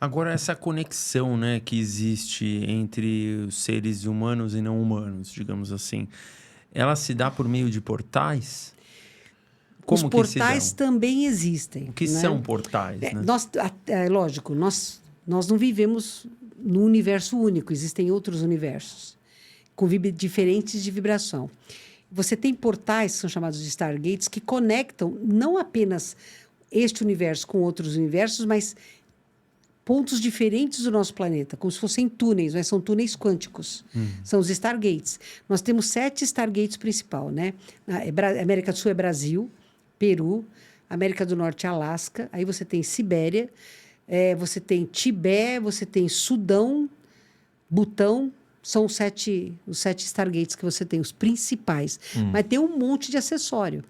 Agora, essa conexão, né, que existe entre os seres humanos e não humanos, digamos assim, ela se dá por meio de portais? Os Como que se portais dão? também existem, O que né? são portais, né? Lógico, nós não vivemos num universo único, existem outros universos com diferentes de vibração. Você tem portais, que são chamados de Stargates, que conectam não apenas este universo com outros universos, mas pontos diferentes do nosso planeta, como se fossem túneis, mas são túneis quânticos. São os Stargates. Nós temos 7 Stargates principal, né? América do Sul é Brasil, Peru, América do Norte é Alasca, aí você tem Sibéria, você tem Tibete, você tem Sudão, Butão, são os 7 Stargates que você tem, os principais. Mas tem um monte de acessório.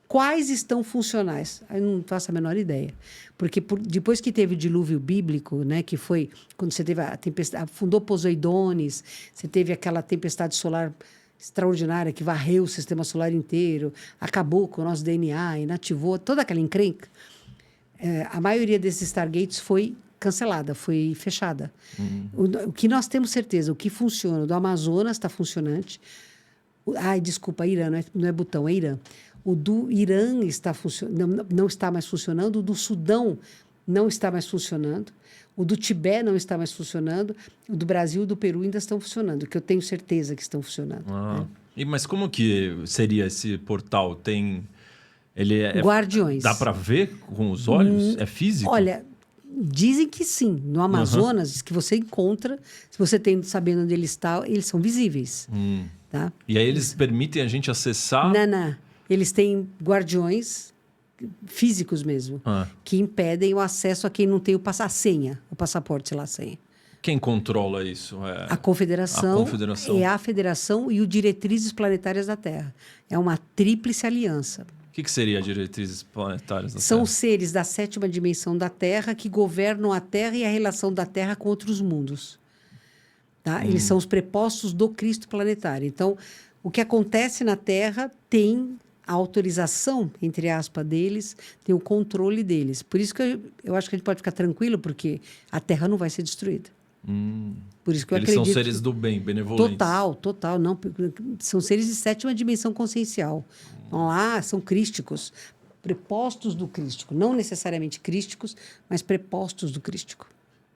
Quais estão funcionais? Eu não faço a menor ideia. Porque depois que teve o dilúvio bíblico, né, que foi quando você teve a tempestade, afundou Poseidones, você teve aquela tempestade solar extraordinária que varreu o sistema solar inteiro, acabou com o nosso DNA, inativou toda aquela encrenca. A maioria desses Stargates foi cancelada, foi fechada. O que nós temos certeza, o que funciona, o do Amazonas está funcionante. Desculpa, Irã, não é Butão, é Irã. O do Irã não está mais funcionando, o do Sudão não está mais funcionando, o do Tibete não está mais funcionando, o do Brasil e do Peru ainda estão funcionando, que eu tenho certeza que estão funcionando. Mas como que seria esse portal? Ele Guardiões. Dá para ver com os olhos? É físico? Olha, dizem que sim. No Amazonas, diz que você encontra, se você tem sabendo onde ele está, eles são visíveis. Tá? E aí eles permitem a gente acessar? Não. Eles têm guardiões físicos mesmo, que impedem o acesso a quem não tem a senha, o passaporte, sei lá, a senha. Quem controla isso? A Confederação, é a Federação e o Diretrizes Planetárias da Terra. É uma tríplice aliança. O que seria diretrizes planetárias da São Terra? seres da 7ª dimensão da Terra que governam a Terra e a relação da Terra com outros mundos. Tá? Eles são os prepostos do Cristo planetário. Então, o que acontece na Terra tem a autorização, entre aspas, deles, tem o controle deles. Por isso que eu acho que a gente pode ficar tranquilo, porque a Terra não vai ser destruída. Por isso que eu acredito. Eles são seres do bem, benevolentes. Total. Não, são seres de 7ª dimensão consciencial. Vão lá, são crísticos, prepostos do crístico. Não necessariamente crísticos, mas prepostos do crístico.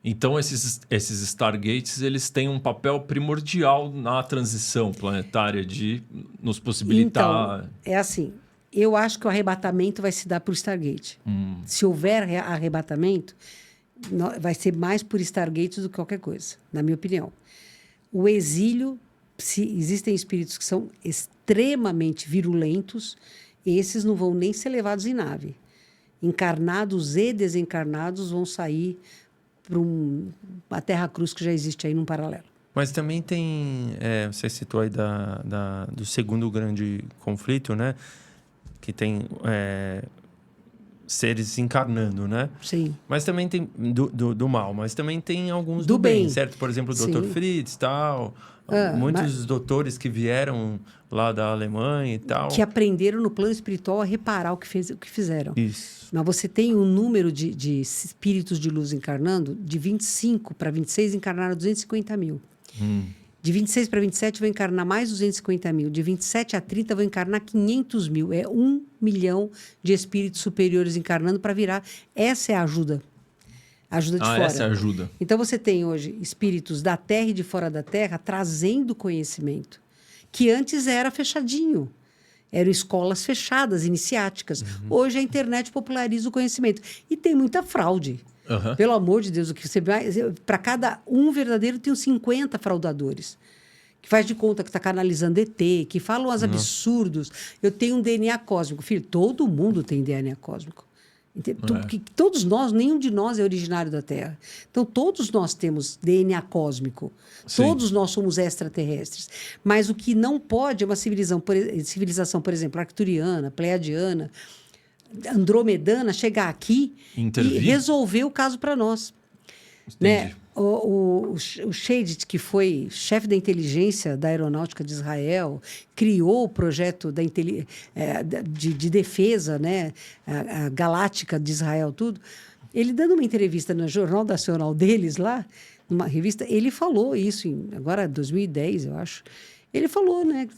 Então, esses Stargates, eles têm um papel primordial na transição planetária de nos possibilitar... Então, é assim, eu acho que o arrebatamento vai se dar por Stargate. Se houver arrebatamento, vai ser mais por Stargate do que qualquer coisa, na minha opinião. O exílio, se existem espíritos que são extremamente virulentos, esses não vão nem ser levados em nave. Encarnados e desencarnados vão sair para uma terra-cruz que já existe aí num paralelo. Mas também tem... você citou aí do segundo grande conflito, né? Que tem seres encarnando, né? Sim. Mas também tem do mal, mas também tem alguns do bem, certo? Por exemplo, o Dr. Fritz e tal. Muitos doutores que vieram lá da Alemanha e tal. Que aprenderam no plano espiritual a reparar o que fizeram. Isso. Mas você tem um número de espíritos de luz encarnando, de 25 para 26 encarnaram 250 mil. De 26 para 27 vão encarnar mais 250 mil. De 27 a 30 vão encarnar 500 mil. É 1 milhão de espíritos superiores encarnando para virar. Essa é a ajuda. A ajuda de fora. Essa é a ajuda. Então, você tem hoje espíritos da Terra e de fora da Terra trazendo conhecimento, que antes era fechadinho. Eram escolas fechadas, iniciáticas. Hoje a internet populariza o conhecimento. E tem muita fraude. Pelo amor de Deus, o que você para cada um verdadeiro tem uns 50 fraudadores. Que faz de conta que está canalizando ET, que falam os absurdos. Eu tenho um DNA cósmico. Filho, todo mundo tem DNA cósmico. Todos nós, nenhum de nós é originário da Terra. Então, todos nós temos DNA cósmico. Sim. Todos nós somos extraterrestres. Mas o que não pode é uma civilização, por exemplo, arcturiana, pleiadiana, andromedana, chegar aqui e resolver o caso para nós. Né? O Shade, que foi chefe da inteligência da aeronáutica de Israel, criou o projeto de defesa, né? A galáctica de Israel, tudo. Ele dando uma entrevista no Jornal Nacional deles lá, numa revista, ele falou isso, agora 2010, eu acho. Ele falou, né?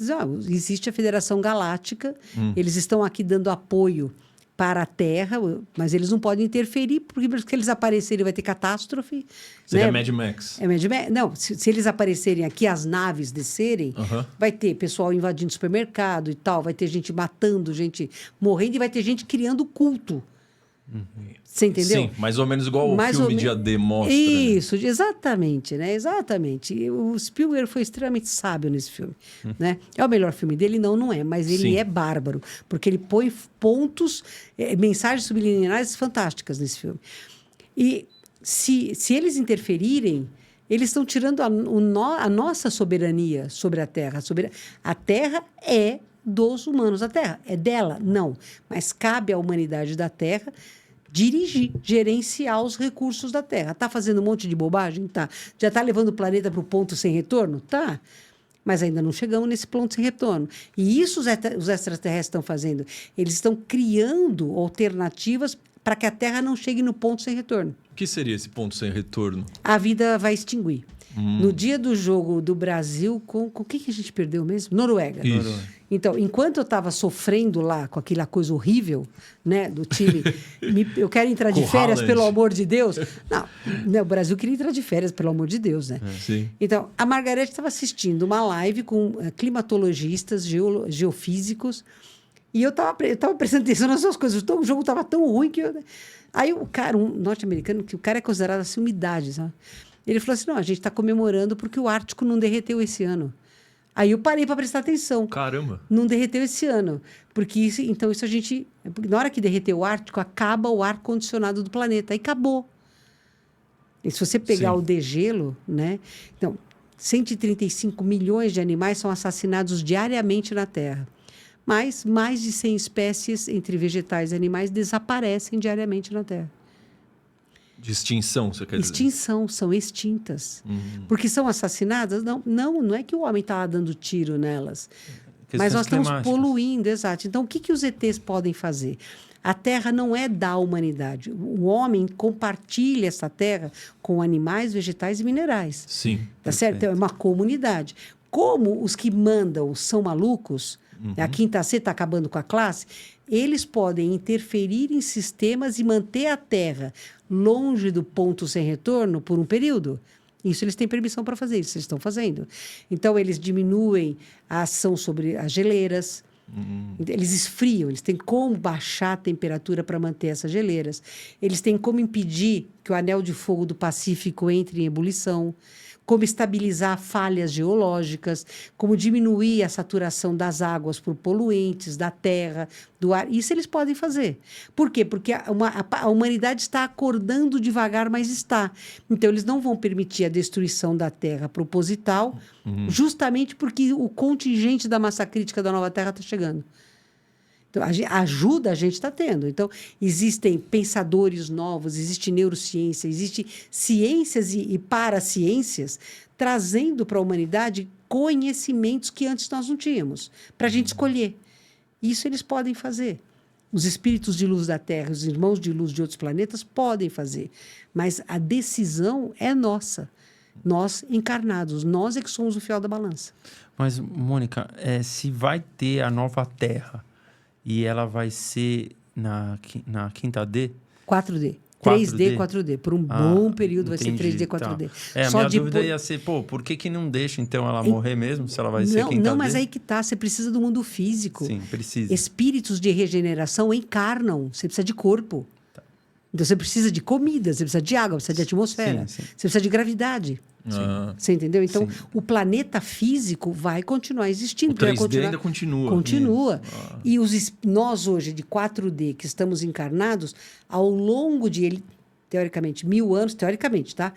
Existe a Federação Galáctica, eles estão aqui dando apoio para a Terra, mas eles não podem interferir, porque se eles aparecerem vai ter catástrofe. Seria, né? Mad Max. É Mad Max. Não, se eles aparecerem aqui, as naves descerem, vai ter pessoal invadindo supermercado e tal, vai ter gente matando, gente morrendo, e vai ter gente criando culto. Você entendeu? Sim, mais ou menos igual o filme de AD mostra. Isso, né? Exatamente, né? Exatamente. O Spielberg foi extremamente sábio nesse filme. Né? É o melhor filme dele? Não é, mas ele é bárbaro, porque ele põe pontos, mensagens subliminares fantásticas nesse filme. E se eles interferirem, eles estão tirando a nossa soberania sobre a Terra. A Terra é dos humanos. A Terra é dela? Não. Mas cabe à humanidade da Terra dirigir, gerenciar os recursos da Terra. Está fazendo um monte de bobagem? Tá. Já está levando o planeta para o ponto sem retorno? Tá. Mas ainda não chegamos nesse ponto sem retorno. E isso os extraterrestres estão fazendo. Eles estão criando alternativas para que a Terra não chegue no ponto sem retorno. O que seria esse ponto sem retorno? A vida vai extinguir. No dia do jogo do Brasil, com quem que a gente perdeu mesmo? Noruega. Isso. Então, enquanto eu estava sofrendo lá com aquela coisa horrível, né, do time, eu quero entrar de férias, pelo amor de Deus. Não, o Brasil queria entrar de férias, pelo amor de Deus, né? Sim. Então, a Margarete estava assistindo uma live com climatologistas, geofísicos, e eu estava prestando atenção nas suas coisas. Então, o jogo estava tão ruim que Aí o cara, um norte-americano, que o cara é considerado assim, umidade, sabe? Ele falou assim, não, a gente está comemorando porque o Ártico não derreteu esse ano. Aí eu parei para prestar atenção. Caramba! Não derreteu esse ano. Porque isso a gente... Na hora que derreteu o Ártico, acaba o ar-condicionado do planeta. Aí acabou. E se você pegar o degelo, né? Então, 135 milhões de animais são assassinados diariamente na Terra. Mas mais de 100 espécies, entre vegetais e animais, desaparecem diariamente na Terra. De extinção, você quer dizer? Extinção, são extintas. Porque são assassinadas? Não é que o homem está dando tiro nelas. Mas nós estamos poluindo, exato. Então, o que os ETs podem fazer? A Terra não é da humanidade. O homem compartilha essa Terra com animais, vegetais e minerais. Sim. Tá certo? Então, é uma comunidade. Como os que mandam são malucos, a quinta C está acabando com a classe, eles podem interferir em sistemas e manter a Terra longe do ponto sem retorno por um período. Isso eles têm permissão para fazer, isso eles estão fazendo. Então, eles diminuem a ação sobre as geleiras, eles esfriam, eles têm como baixar a temperatura para manter essas geleiras. Eles têm como impedir que o anel de fogo do Pacífico entre em ebulição, como estabilizar falhas geológicas, como diminuir a saturação das águas por poluentes, da terra, do ar. Isso eles podem fazer. Por quê? Porque a humanidade está acordando devagar, mas está. Então, eles não vão permitir a destruição da terra proposital, justamente porque o contingente da massa crítica da nova terra está chegando. Então, ajuda a gente está tendo. Então, existem pensadores novos, existe neurociência, existe ciências e paraciências trazendo para a humanidade conhecimentos que antes nós não tínhamos, para a gente escolher. Isso eles podem fazer. Os espíritos de luz da Terra, os irmãos de luz de outros planetas podem fazer. Mas a decisão é nossa. Nós encarnados, nós é que somos o fiel da balança. Mas, Mônica, se vai ter a nova Terra... E ela vai ser na quinta D? 4D. 3D, 4D. Por um bom período vai ser 3D, 4D. Tá. A minha dúvida ia ser, por que não deixa, então, ela morrer mesmo, se ela vai ser quinta D? Não, mas aí que tá. Você precisa do mundo físico. Sim, precisa. Espíritos de regeneração encarnam. Você precisa de corpo. Tá. Então, você precisa de comida, você precisa de água, você precisa de atmosfera. Sim. Você precisa de gravidade. Você entendeu? Então, o planeta físico vai continuar existindo. O 3D ainda continua. Continua. E nós hoje, de 4D, que estamos encarnados, ao longo de, teoricamente, 1000 anos, teoricamente, tá?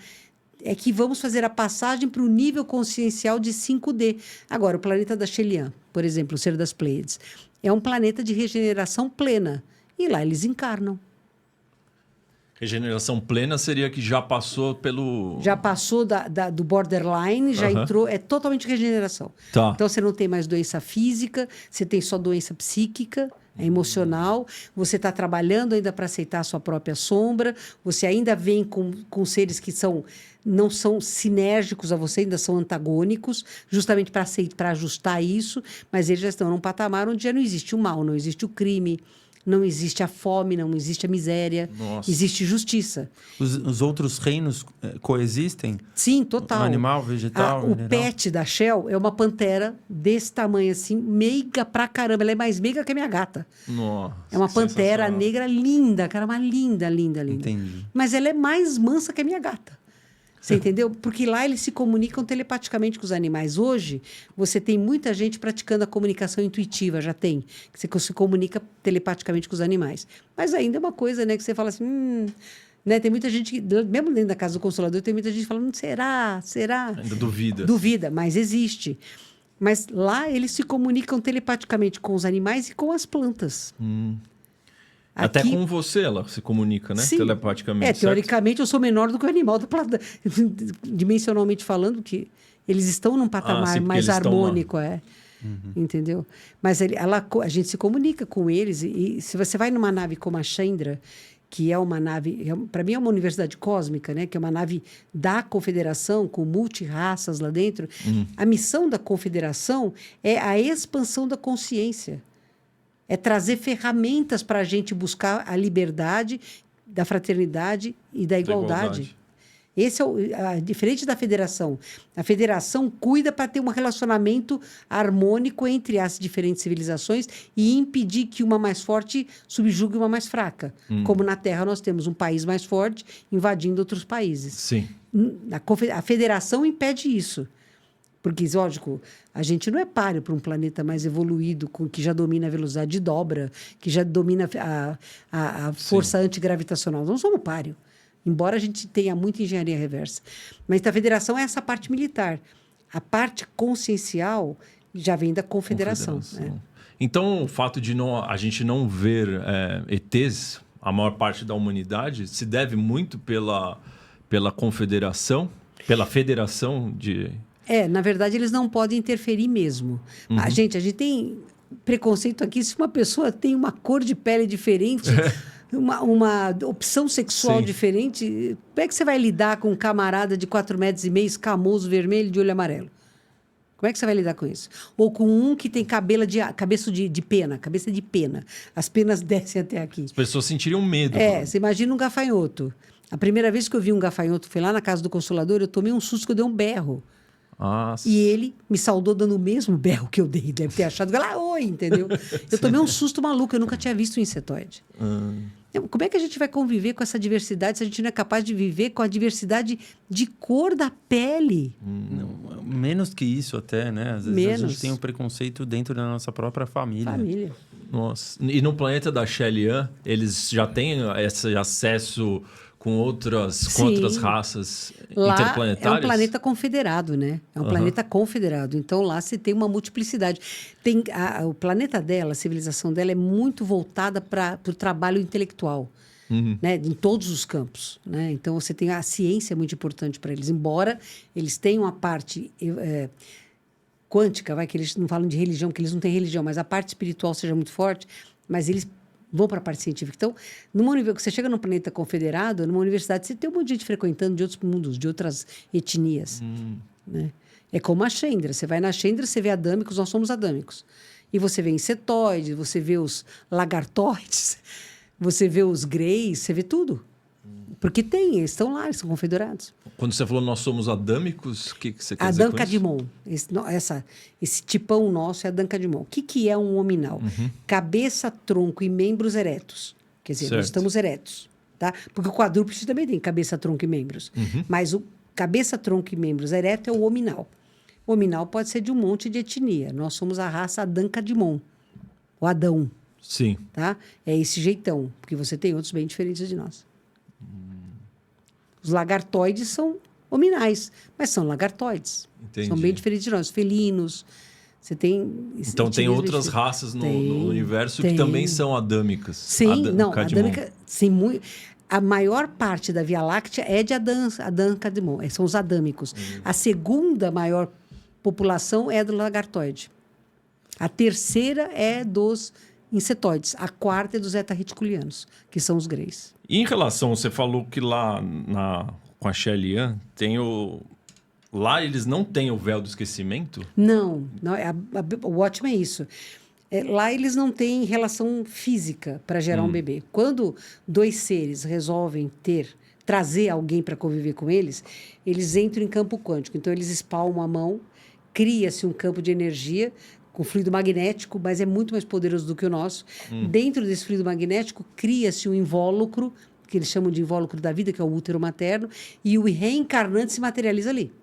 É que vamos fazer a passagem para o nível consciencial de 5D. Agora, o planeta da Xelian, por exemplo, o Ser das Pleiades, é um planeta de regeneração plena. E lá eles encarnam. Regeneração plena seria que já passou pelo... Já passou do borderline, já entrou... É totalmente regeneração. Tá. Então, você não tem mais doença física, você tem só doença psíquica, É emocional, você está trabalhando ainda para aceitar a sua própria sombra, você ainda vem com seres que não são sinérgicos a você, ainda são antagônicos, justamente para ajustar isso, mas eles já estão num patamar onde já não existe o mal, não existe o crime, não existe a fome, não existe a miséria, existe justiça. Os outros reinos coexistem? Sim, total. Animal, vegetal, o pet da Shell é uma pantera desse tamanho assim, meiga pra caramba. Ela é mais meiga que a minha gata. Nossa, é uma pantera negra linda, cara, uma linda. Entendi. Mas ela é mais mansa que a minha gata. Você entendeu? Porque lá eles se comunicam telepaticamente com os animais. Hoje, você tem muita gente praticando a comunicação intuitiva, já tem. Que você se comunica telepaticamente com os animais. Mas ainda é uma coisa, né? Que você fala assim... né? Tem muita gente, mesmo dentro da Casa do Consolador, tem muita gente falando, será? Ainda duvida. Duvida, mas existe. Mas lá eles se comunicam telepaticamente com os animais e com as plantas. Até com você ela se comunica, né? Sim. Telepaticamente. Teoricamente eu sou menor do que o animal do planeta. Dimensionalmente falando, que eles estão num patamar mais harmônico, entendeu? Mas a gente se comunica com eles. E se você vai numa nave como a Chandra, que é uma nave, para mim é uma universidade cósmica, né? Que é uma nave da Confederação, com multirraças lá dentro. A missão da Confederação é a expansão da consciência. É trazer ferramentas para a gente buscar a liberdade, da fraternidade e da igualdade. Esse é diferente da federação. A federação cuida para ter um relacionamento harmônico entre as diferentes civilizações e impedir que uma mais forte subjugue uma mais fraca. Como na Terra nós temos um país mais forte invadindo outros países. Sim. A federação impede isso. Porque, lógico, a gente não é páreo para um planeta mais evoluído, que já domina a velocidade de dobra, que já domina a força antigravitacional. Nós não somos páreo, embora a gente tenha muita engenharia reversa. Mas a federação é essa parte militar. A parte consciencial já vem da confederação. Então, o fato de a gente não ver ETs, a maior parte da humanidade, se deve muito pela confederação, pela federação de... na verdade, eles não podem interferir mesmo. A gente tem preconceito aqui se uma pessoa tem uma cor de pele diferente, uma opção sexual diferente. Como é que você vai lidar com um camarada de 4,5 metros, escamoso, vermelho, de olho amarelo? Como é que você vai lidar com isso? Ou com um que tem cabeça de pena. As penas descem até aqui. As pessoas sentiriam medo. Você imagina um gafanhoto. A primeira vez que eu vi um gafanhoto foi lá na Casa do Consolador, eu tomei um susto que eu dei um berro. Nossa. E ele me saudou dando o mesmo berro que eu dei. Deve ter achado que ela, oi, entendeu? Eu tomei um susto maluco, eu nunca tinha visto um insetoide. Como é que a gente vai conviver com essa diversidade se a gente não é capaz de viver com a diversidade de cor da pele? Não, menos que isso até, né? Às vezes a gente tem um preconceito dentro da nossa própria família. Nossa. E no planeta da Shelian, eles já têm esse acesso com outras raças interplanetárias? É um planeta confederado, né? É um planeta confederado. Então, lá você tem uma multiplicidade. O planeta dela, a civilização dela é muito voltada para o trabalho intelectual, né? Em todos os campos, né? Então, você tem a ciência muito importante para eles. Embora eles tenham a parte quântica, que eles não falam de religião, que eles não têm religião, mas a parte espiritual seja muito forte, mas eles vão para a parte científica. Então, você chega num planeta confederado, numa universidade, você tem um monte de gente frequentando de outros mundos, de outras etnias. Né? É como a Chandra. Você vai na Chandra, você vê adâmicos, nós somos adâmicos. E você vê insetoides, você vê os lagartoides, você vê os greys, você vê tudo. Porque eles estão lá, eles são confederados. Quando você falou nós somos adâmicos, o que você quer dizer com isso? Esse tipão nosso é Adancadimon. O que é um hominal? Cabeça, tronco e membros eretos. Quer dizer, nós estamos eretos. Tá? Porque o quadrúpede também tem cabeça, tronco e membros. Mas o cabeça, tronco e membros ereto é o hominal. O hominal pode ser de um monte de etnia. Nós somos a raça Adancadimon. O Adão. Sim. Tá? É esse jeitão. Porque você tem outros bem diferentes de nós. Os lagartoides são hominais, mas são lagartoides. Entendi. São bem diferentes de nós. Felinos. Você tem... Então, tem outras raças no universo que também são adâmicas. Sim, adâmica... Sim, a maior parte da Via Láctea é de Adancadimon. São os adâmicos. A segunda maior população é do lagartoide. A terceira é dos em cetoides. A quarta é dos eta-reticulianos, que são os greys. E em relação, você falou que lá com a Shelley tem o... Lá eles não têm o véu do esquecimento? Não, o ótimo é isso. Lá eles não têm relação física para gerar um bebê. Quando dois seres resolvem trazer alguém para conviver com eles, eles entram em campo quântico. Então, eles espalmam a mão, cria-se um campo de energia com fluido magnético, mas é muito mais poderoso do que o nosso. Dentro desse fluido magnético, cria-se um invólucro, que eles chamam de invólucro da vida, que é o útero materno, e o reencarnante se materializa ali.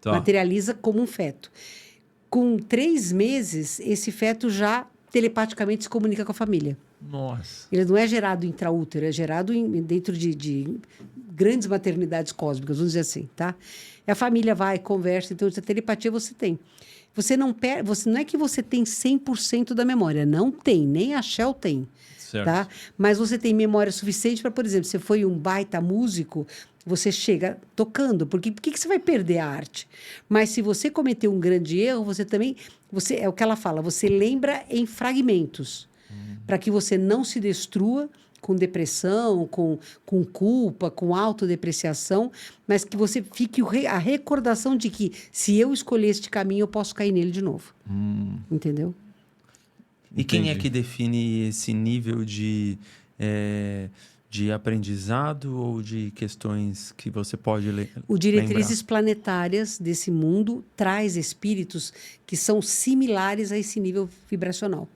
Tá. Materializa como um feto. Com 3 meses, esse feto já telepaticamente se comunica com a família. Nossa. Ele não é gerado intraútero, é gerado dentro de grandes maternidades cósmicas, vamos dizer assim, tá? E a família vai, conversa, então essa telepatia você tem. Você não é que você tem 100% da memória, não tem, nem a Shell tem. Certo. Tá? Mas você tem memória suficiente para, por exemplo, você foi um baita músico, você chega tocando, porque por que você vai perder a arte? Mas se você cometeu um grande erro, você também... é o que ela fala, você lembra em fragmentos, para que você não se destrua com depressão, com culpa, com autodepreciação, mas que você fique a recordação de que se eu escolher este caminho, eu posso cair nele de novo. Entendeu? E quem é que define esse nível de aprendizado ou de questões que você pode O diretrizes planetárias desse mundo traz espíritos que são similares a esse nível vibracional.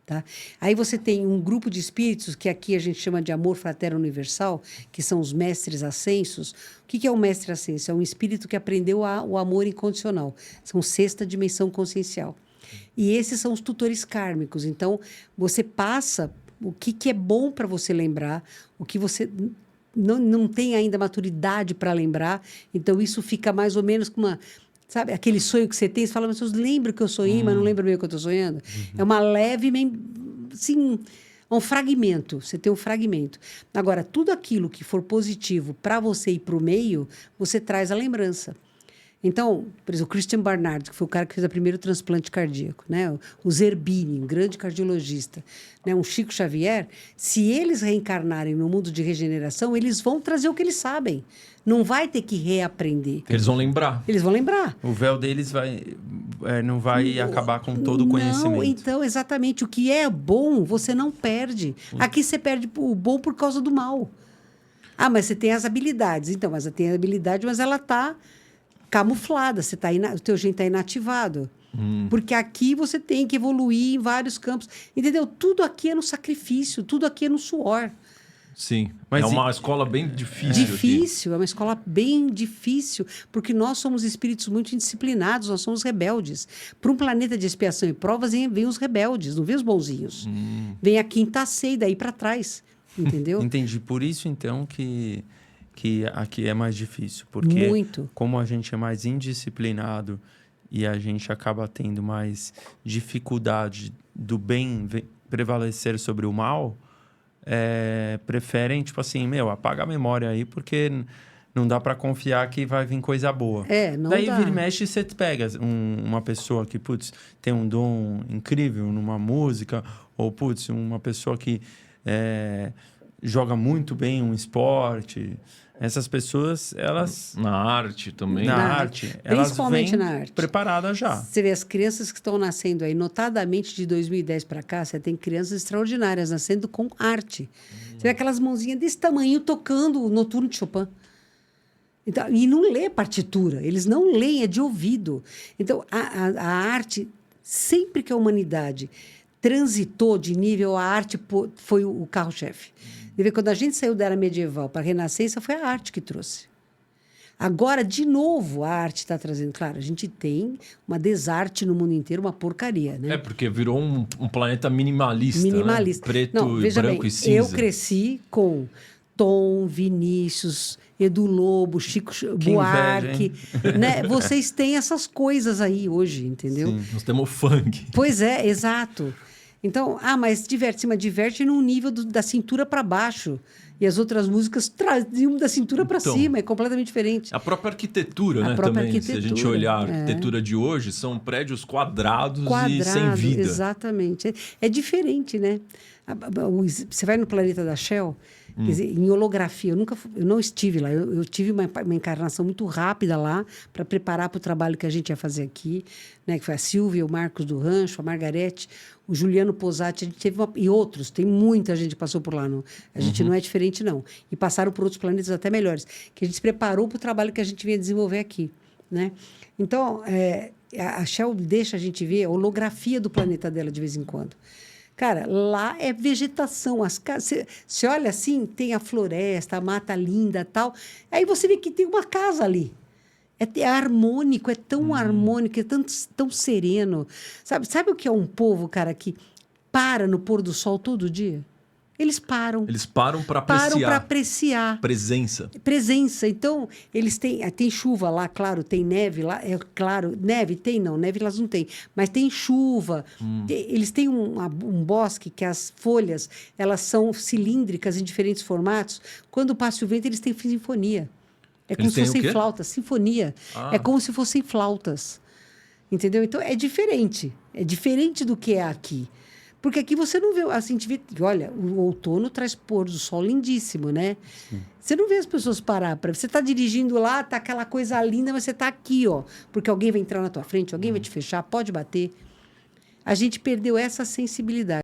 Tá? Aí você tem um grupo de espíritos que aqui a gente chama de amor fraterno universal, que são os mestres ascensos. O que é um mestre ascenso? É um espírito que aprendeu o amor incondicional. São 6ª dimensão consciencial. E esses são os tutores kármicos. Então, você passa o que é bom para você lembrar, o que você não tem ainda maturidade para lembrar. Então, isso fica mais ou menos com uma... Sabe, aquele sonho que você tem, você fala, mas eu lembro que eu sonhei, mas não lembro meio que eu estou sonhando. É uma leve, assim, um fragmento. Você tem um fragmento. Agora, tudo aquilo que for positivo para você ir para o meio, você traz a lembrança. Então, por exemplo, o Christian Barnard, que foi o cara que fez o primeiro transplante cardíaco, né? O Zerbini, um grande cardiologista, né? Um Chico Xavier, se eles reencarnarem no mundo de regeneração, eles vão trazer o que eles sabem. Não vai ter que reaprender. Eles vão lembrar. Eles vão lembrar. O véu deles não vai acabar com todo o conhecimento. Não, então, exatamente. O que é bom, você não perde. Aqui você perde o bom por causa do mal. Ah, mas você tem as habilidades. Então, mas você tem a habilidade, mas ela está camuflada. O teu gene está inativado. Porque aqui você tem que evoluir em vários campos. Entendeu? Tudo aqui é no sacrifício, tudo aqui é no suor. Sim, mas é uma escola bem difícil. Difícil, é uma escola bem difícil, porque nós somos espíritos muito indisciplinados, nós somos rebeldes. Para um planeta de expiação e provas, vem os rebeldes, não vem os bonzinhos. Vem a quinta C, daí para trás, entendeu? Entendi. Por isso, então, que aqui é mais difícil. Porque muito. Como a gente é mais indisciplinado e a gente acaba tendo mais dificuldade do bem prevalecer sobre o mal... preferem, tipo assim, apaga a memória aí, porque não dá para confiar que vai vir coisa boa. Não Daí dá. vira e mexe, você pega uma pessoa que, tem um dom incrível numa música, ou, uma pessoa que joga muito bem um esporte. Essas pessoas, elas... Na arte também. Na arte. Elas vêm na arte. preparadas já. Você vê as crianças que estão nascendo aí, notadamente de 2010 para cá, você tem crianças extraordinárias nascendo com arte. Você vê aquelas mãozinhas desse tamanho tocando o Noturno de Chopin. Então, e não lê partitura, eles não leem, é de ouvido. Então, a arte, sempre que a humanidade transitou de nível, a arte foi o carro-chefe. Quando a gente saiu da era medieval para a Renascença, foi a arte que trouxe. Agora, de novo, a arte está trazendo. Claro, a gente tem uma desarte no mundo inteiro, uma porcaria, né? Porque virou um planeta minimalista. Minimalista. Né? Preto, branco e cinza. Eu cresci com Tom, Vinícius, Edu Lobo, Chico Buarque. Né? Vocês têm essas coisas aí hoje, entendeu? Sim, nós temos funk. Pois é, exato. Então, mas diverte, mas diverte num nível da cintura para baixo. E as outras músicas traziam da cintura para cima, é completamente diferente. A própria arquitetura, A né? própria Também, se a gente arquitetura, olhar a arquitetura de hoje, são prédios quadrados e sem vida. Exatamente. É diferente, né? Você vai no planeta da Shell, quer dizer, em holografia, eu não estive lá, eu tive uma encarnação muito rápida lá para preparar para o trabalho que a gente ia fazer aqui, né? Que foi a Silvia, o Marcos do Rancho, a Margarete, o Juliano Posati, a gente teve e outros, tem muita gente que passou por lá. A gente não é diferente, não. E passaram por outros planetas até melhores, que a gente se preparou para o trabalho que a gente vinha desenvolver aqui, né? Então, a Shell deixa a gente ver a holografia do planeta dela de vez em quando. Cara, lá é vegetação. Você olha assim, tem a floresta, a mata linda tal. Aí você vê que tem uma casa ali. É harmônico, é tão harmônico, é tão sereno. Sabe o que é um povo, cara, que para no pôr do sol todo dia? Eles param. Eles param para apreciar. Param para apreciar. Presença. Então, eles tem chuva lá, claro, tem neve lá, é claro. Neve elas não têm. Mas tem chuva. Eles têm um bosque que as folhas, elas são cilíndricas em diferentes formatos. Quando passa o vento, eles têm sinfonia. É como se fossem flautas. Sinfonia. É como se fossem flautas. Entendeu? Então, é diferente. É diferente do que é aqui. Porque aqui você não vê, assim, olha, o outono traz pôr do sol lindíssimo, né? Sim. Você não vê as pessoas parar para você tá dirigindo lá, tá aquela coisa linda, mas você tá aqui, ó, porque alguém vai entrar na tua frente, alguém vai te fechar, pode bater. A gente perdeu essa sensibilidade.